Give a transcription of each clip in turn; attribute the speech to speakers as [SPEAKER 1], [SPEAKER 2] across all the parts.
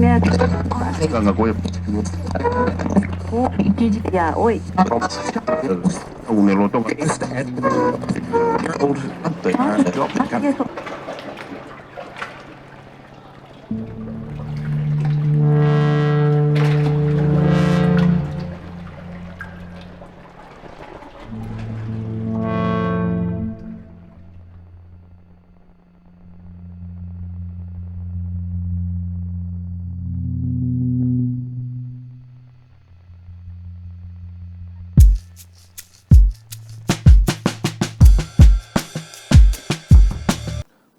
[SPEAKER 1] Ganga gue
[SPEAKER 2] Ya, oi.
[SPEAKER 1] unelo to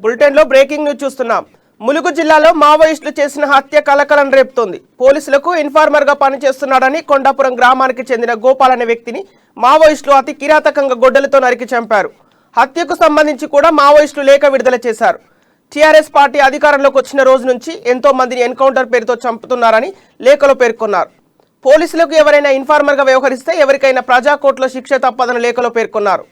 [SPEAKER 3] bulletin లో breaking news చూస్తున్నాం. ములుగు జిల్లాలో మావోయిస్టులు చేసిన హత్య కలకలం రేపుతోంది. పోలీసులకు ఇన్ఫార్మర్ గా పనిచేస్తున్నాడని కొండాపురం గ్రామానికి చెందిన గోపాల్ అనే వ్యక్తిని మావోయిస్టులు అతి కిరాతకంగా గొడ్డలతో నరికి చంపారు. హత్యకు సంబంధించి కూడా మావోయిస్టులు లేఖ విడుదల చేశారు. టీఆర్ఎస్ పార్టీ అధికారంలోకి వచ్చిన రోజు నుంచి ఎంతో మందిని ఎన్కౌంటర్ పేరుతో చంపుతున్నారని లేఖలో పేర్కొన్నారు. పోలీసులకు ఎవరైనా ఇన్ఫార్మర్ గా వ్యవహరిస్తే ఎవరికైనా ప్రజా కోర్టులో శిక్ష తప్పదని లేఖలో పేర్కొన్నారు.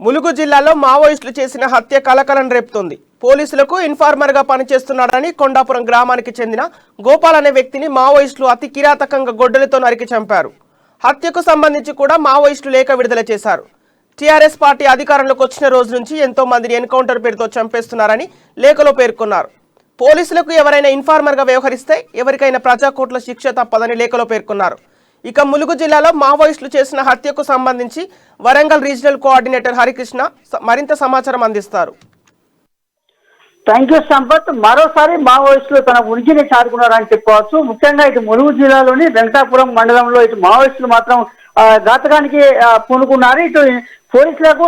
[SPEAKER 3] ములుగు జిల్లాలో మావోయిస్టులు చేసిన హత్య కలకలం రేపుతోంది. పోలీసులకు ఇన్ఫార్మర్ గా పనిచేస్తున్నాడని కొండాపురం గ్రామానికి చెందిన గోపాల్ అనే వ్యక్తిని మావోయిస్టులు అతి కిరాతకంగా గొడ్డలతో నరికి చంపారు. హత్యకు సంబంధించి కూడా మావోయిస్టులు లేఖ విడుదల చేశారు. టీఆర్ఎస్ పార్టీ అధికారంలోకి వచ్చిన రోజు నుంచి ఎంతో మందిని ఎన్కౌంటర్ పేరుతో చంపేస్తున్నారని లేఖలో పేర్కొన్నారు. పోలీసులకు ఎవరైనా ఇన్ఫార్మర్ గా వ్యవహరిస్తే ఎవరికైనా ప్రజా కోర్టులో శిక్ష తప్పదని లేఖలో పేర్కొన్నారు. ఇక ములుగు జిల్లాలో మావోయిస్టులు చేసిన హత్యకు సంబంధించి వరంగల్ రీజనల్ కోఆర్డినేటర్ హరికృష్ణ మరింత సమాచారం అందిస్తారు.
[SPEAKER 4] Thank you Sampath. మరోసారి మావోయిస్టులు తన ఉనికిని చాటుకున్నారని చెప్పవచ్చు. ముఖ్యంగా ఇటు ములుగు జిల్లాలోని వెంకటాపురం మండలంలో ఇటు మావోయిస్టులు మాత్రం ఘాతకానికి పూనుకున్నారు. ఇటు పోలీసులకు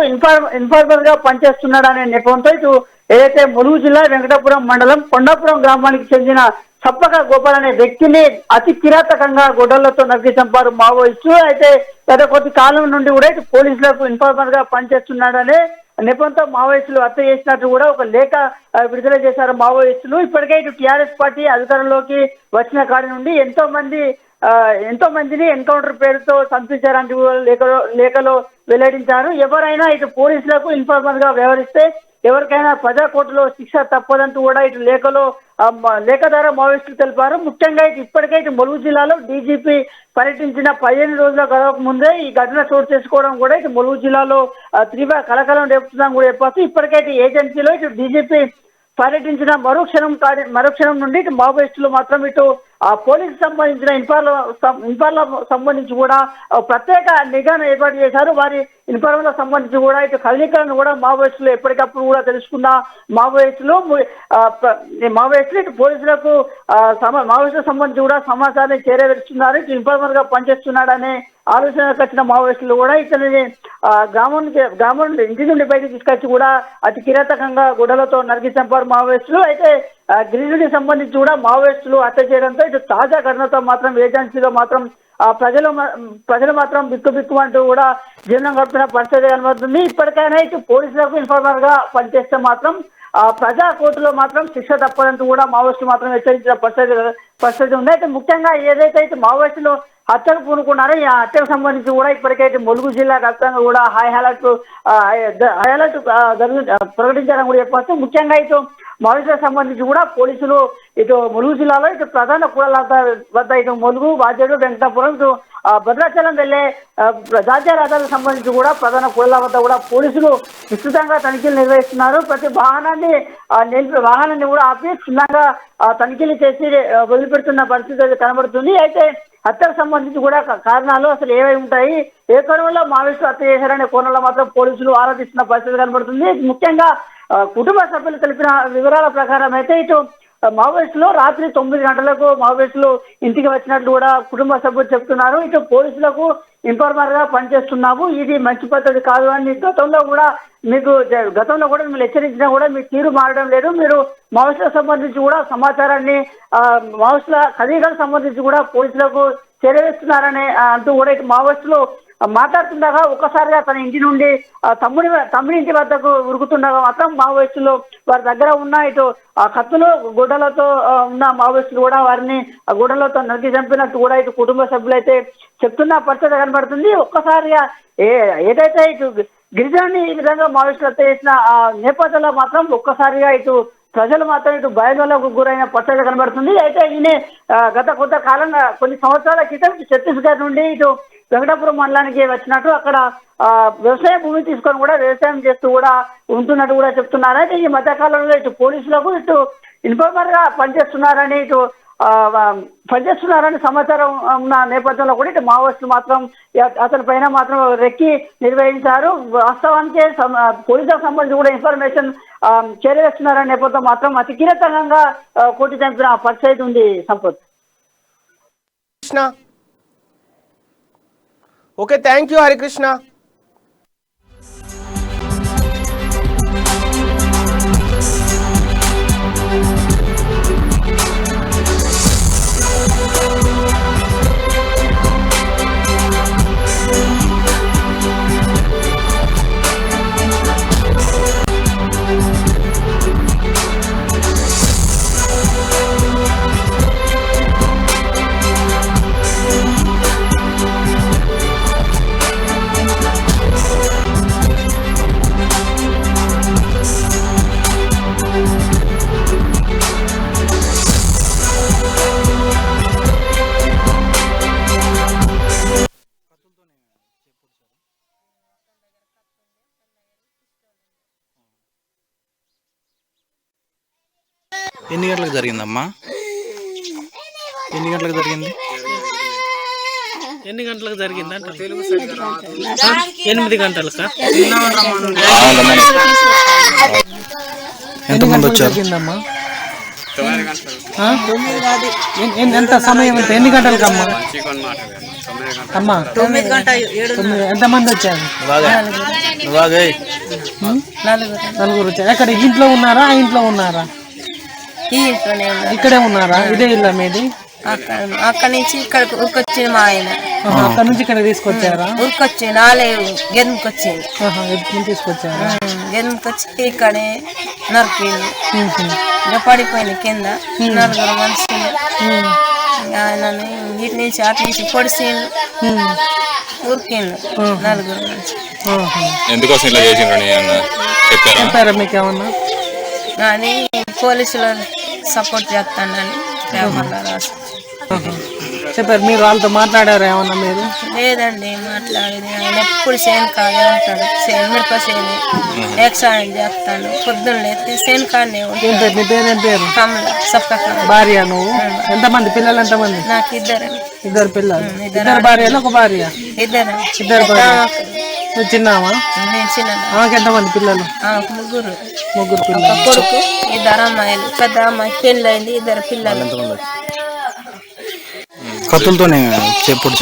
[SPEAKER 4] ఇన్ఫార్మర్ గా పనిచేస్తున్నాడనే నెపంతో ఇటు ఏదైతే ములుగు జిల్లా వెంకటాపురం మండలం కొండాపురం గ్రామానికి చెందిన సప్పక గోపాల్ అనే వ్యక్తిని అతి కిరాతకంగా గొడ్డలతో నరికి చంపారు మావోయిస్టులు. అయితే గత కొద్ది కాలం నుండి కూడా ఇటు పోలీసులకు ఇన్ఫార్మర్ గా పనిచేస్తున్నాడనే నెపంతో మావోయిస్టులు హత్య చేసినట్టు కూడా ఒక లేఖ విడుదల చేశారు మావోయిస్టులు. ఇప్పటికే ఇటు టీఆర్ఎస్ పార్టీ అధికారంలోకి వచ్చిన కాడి నుండి ఎంతో మందిని ఎన్కౌంటర్ పేరుతో చంపించారంటూ లేఖలో వెల్లడించారు. ఎవరైనా ఇటు పోలీసులకు ఇన్ఫార్మర్ గా వ్యవహరిస్తే ఎవరికైనా ప్రజా కోర్టులో శిక్ష తప్పదంటూ కూడా ఇటు లేఖ ద్వారా మావోయిస్టులు తెలిపారు. ముఖ్యంగా ఇప్పటికే ఇటు ములుగు జిల్లాలో డీజీపీ పర్యటించిన 15 రోజుల గడవక ముందే ఈ ఘటన చోటు చేసుకోవడం కూడా ఇటు ములుగు జిల్లాలో తీవ్ర కలకలం రేపుతుందని కూడా చెప్పచ్చు. ఇప్పటికే ఇటు ఏజెన్సీలో ఇటు డీజీపీ పర్యటించిన మరుక్షణం నుండి ఇటు మావోయిస్టులు మాత్రం ఇటు పోలీసు సంబంధించిన ఇన్ఫార్మర్ల సంబంధించి కూడా ప్రత్యేక నిఘాను ఏర్పాటు చేశారు. వారి ఇన్ఫార్మర్ల సంబంధించి కూడా ఇటు కదలికలను కూడా మావోయిస్టులు ఎప్పటికప్పుడు కూడా తెలుసుకున్న మావోయిస్టులు ఇటు పోలీసులకు మావోయిస్టులకు సంబంధించి కూడా సమాచారాన్ని చేరవేస్తున్నారు. ఇటు ఇన్ఫార్మర్ గా పనిచేస్తున్నాడనే ఆలోచనకు వచ్చిన మావోయిస్టులు కూడా ఇతని గ్రామం ఇంటి నుండి బయటకు తీసుకొచ్చి కూడా అతి కిరాతకంగా గొడవలతో నరికి చంపారు మావోయిస్టులు. అయితే గిరిజనుడికి సంబంధించి కూడా మావోయిస్టులు హత్య చేయడంతో ఇటు తాజా ఘటనతో మాత్రం ఏజెన్సీలో మాత్రం ప్రజలు మాత్రం బిక్కుబిక్కుమంటూ కూడా జీవనం గడుపుతున్న పరిస్థితి కనబడుతుంది. ఇప్పటికైనా ఇటు పోలీసులకు ఇన్ఫార్మర్ గా పనిచేస్తే మాత్రం ప్రజా కోర్టులో మాత్రం శిక్ష తప్పదంటూ కూడా మావోయిస్టులు మాత్రం హెచ్చరించిన పరిస్థితి ఉంది. అయితే ముఖ్యంగా ఏదైతే ఇటు మావోయిస్టులు హత్యకు పూనుకున్నారో ఈ హత్యకు సంబంధించి కూడా ఇప్పటికైతే ములుగు జిల్లా వ్యాప్తంగా కూడా హై అలర్ట్ ప్రకటించాలని కూడా చెప్పవచ్చు. ముఖ్యంగా ఇటు మావోయిస్టులకు సంబంధించి కూడా పోలీసులు ఇటు ములుగు జిల్లాలో ఇటు ప్రధాన కూడల వద్ద ఇటు ములుగు వాజేడు వెంకటాపురం ఇటు భద్రాచలం వెళ్లే జాతీయ రహదారులకు సంబంధించి కూడా ప్రధాన కూడల వద్ద కూడా పోలీసులు విస్తృతంగా తనిఖీలు నిర్వహిస్తున్నారు. ప్రతి వాహనాన్ని కూడా ఆపి క్షుణ్ణంగా తనిఖీలు చేసి వదిలిపెడుతున్న పరిస్థితి కనబడుతుంది. అయితే హత్యకు సంబంధించి కూడా కారణాలు అసలు ఏవై ఉంటాయి, ఏ కోణంలో మావోయిస్టులు హత్య చేశారనే కోణంలో మాత్రం పోలీసులు ఆరాధిస్తున్న పరిస్థితి కనబడుతుంది. ముఖ్యంగా కుటుంబ సభ్యులు తెలిపిన వివరాల ప్రకారం అయితే ఇటు మావోయిస్టులు రాత్రి 9 గంటలకు మావోయిస్టులు ఇంటికి వచ్చినట్లు కూడా కుటుంబ సభ్యులు చెప్తున్నారు. ఇటు పోలీసులకు ఇన్ఫార్మర్ గా పనిచేస్తున్నాము, ఇది మంచి పద్ధతి కాదు అని గతంలో కూడా మిమ్మల్ని హెచ్చరించినా కూడా మీ తీరు మారడం లేదు, మీరు మావోయిస్టులకు సంబంధించి కూడా సమాచారాన్ని మావోయిస్టుల కదలికలకు సంబంధించి కూడా పోలీసులకు చేరవేస్తున్నారని అంటూ కూడా ఇటు మావోయిస్టులు మాట్లాడుతుండగా ఒక్కసారిగా తన ఇంటి నుండి తమ్ముడి ఇంటి వద్దకు ఉరుకుతుండగా మాత్రం మావోయిస్టులు వారి దగ్గర ఉన్న ఇటు కత్తులు గుడ్డలతో ఉన్న మావోయిస్టులు కూడా వారిని గుడ్డలతో నరికి చంపినట్టు కూడా ఇటు కుటుంబ సభ్యులైతే చెప్తున్న పరిస్థితి కనబడుతుంది. ఒక్కసారిగా ఏదైతే ఇటు గిరిజనుని ఈ విధంగా మావోయిస్టులు హత్య చేసిన నేపథ్యంలో మాత్రం ఒక్కసారిగా ఇటు ప్రజలు మాత్రం ఇటు భయాందోళనకు గురైన పరిస్థితి కనబడుతుంది. అయితే ఈయన గత కొంతకాలంగా కొన్ని సంవత్సరాల క్రితం ఛత్తీస్గఢ్ నుండి ఇటు వెంకటాపురం మండలానికి వచ్చినట్టు అక్కడ వ్యవసాయ భూమి తీసుకొని కూడా వ్యవసాయం చేస్తూ కూడా ఉంటున్నట్టు కూడా చెప్తున్నారు. అయితే ఈ మధ్యకాలంలో ఇటు పోలీసులకు ఇటు ఇన్ఫార్మర్ గా పనిచేస్తున్నారని సమాచారం ఉన్న నేపథ్యంలో కూడా ఇటు మావోయిస్టులు మాత్రం అతని పైన మాత్రం రెక్కి నిర్వహించారు. వాస్తవానికి పోలీసులకు సంబంధించి కూడా ఇన్ఫర్మేషన్ చేరవేస్తున్నారనే నేపథ్యం మాత్రం అతి కీలకంగా కోటి చంపిన పరిస్థితి ఉంది. Sampath.
[SPEAKER 3] Okay, thank you Harikrishna.
[SPEAKER 1] ఎన్ని గంటలకు జరిగిందమ్మా? ఎన్ని గంటలకు జరిగింది?
[SPEAKER 2] 8 గంటలకు జరిగింది అంటే 8 గంటలకా?
[SPEAKER 1] ఎంతమంది వచ్చారు?
[SPEAKER 2] ఎంత సమయం? ఎన్ని గంటలకు అమ్మా? అమ్మా 9 గంటలు. ఎంతమంది వచ్చారు? నలుగురు వచ్చారు. ఎక్కడ ఇంట్లో ఉన్నారా? ఆ ఇంట్లో ఉన్నారా? ఇక్కడే ఉన్నారా? ఇదే ఇల్లు మీది?
[SPEAKER 5] అక్కడి నుంచి ఇక్కడ ఉరికొచ్చింది మా ఆయన.
[SPEAKER 2] అక్కడ నుంచి ఇక్కడ తీసుకొచ్చారా?
[SPEAKER 5] ఉరికొచ్చింది నాలుగు గెందుకొచ్చింది.
[SPEAKER 2] తీసుకొచ్చారా?
[SPEAKER 5] గెందుకొచ్చి ఇక్కడే నరికింది. ఇంకా పడిపోయింది కింద. 4 మనుషులు ఆయనని ఇటు నుంచి అటు నుంచి పొడిసిండు, ఉరికిండు 4 మనుషులు.
[SPEAKER 1] ఎందుకోసం ఇలా
[SPEAKER 2] చెప్పారా మీకు ఏమన్నా?
[SPEAKER 5] కానీ పోలీసులు సపోర్ట్ చేస్తానని పేపర్లో రాసి
[SPEAKER 2] చెప్పారు. మీరు వాళ్ళతో మాట్లాడారు ఏమన్నా? మీరు
[SPEAKER 5] లేదండి మాట్లాడేది. ఆయన ఎప్పుడు సేన్ కాడే ఉంటాడు. మిరప సేని ఎక్సైజ్ చేస్తాడు. పొద్దున్న లేస్తే సేన్ కాడనే ఉంటాడు.
[SPEAKER 2] మీ పేరేం పేరు?
[SPEAKER 5] కమల సప్పక.
[SPEAKER 2] భార్య నువ్వు? ఎంతమంది పిల్లలు? ఎంతమంది?
[SPEAKER 5] నాకు ఇద్దరు
[SPEAKER 2] పిల్లలు. ఇద్దరు భార్యలు? ఒక భార్య? ఇద్దరు భార్య. నువ్వు చిన్నావా?
[SPEAKER 5] నేను చిన్న.
[SPEAKER 2] ఆమెకి ఎంతమంది పిల్లలు? ముగ్గురు పిల్లలు.
[SPEAKER 5] కొడుకు, 2 అమ్మాయిలు. పెద్ద అమ్మాయి పెళ్ళి అయింది, 2 పిల్లలు.
[SPEAKER 1] కత్తులతోనే చెప్పుడు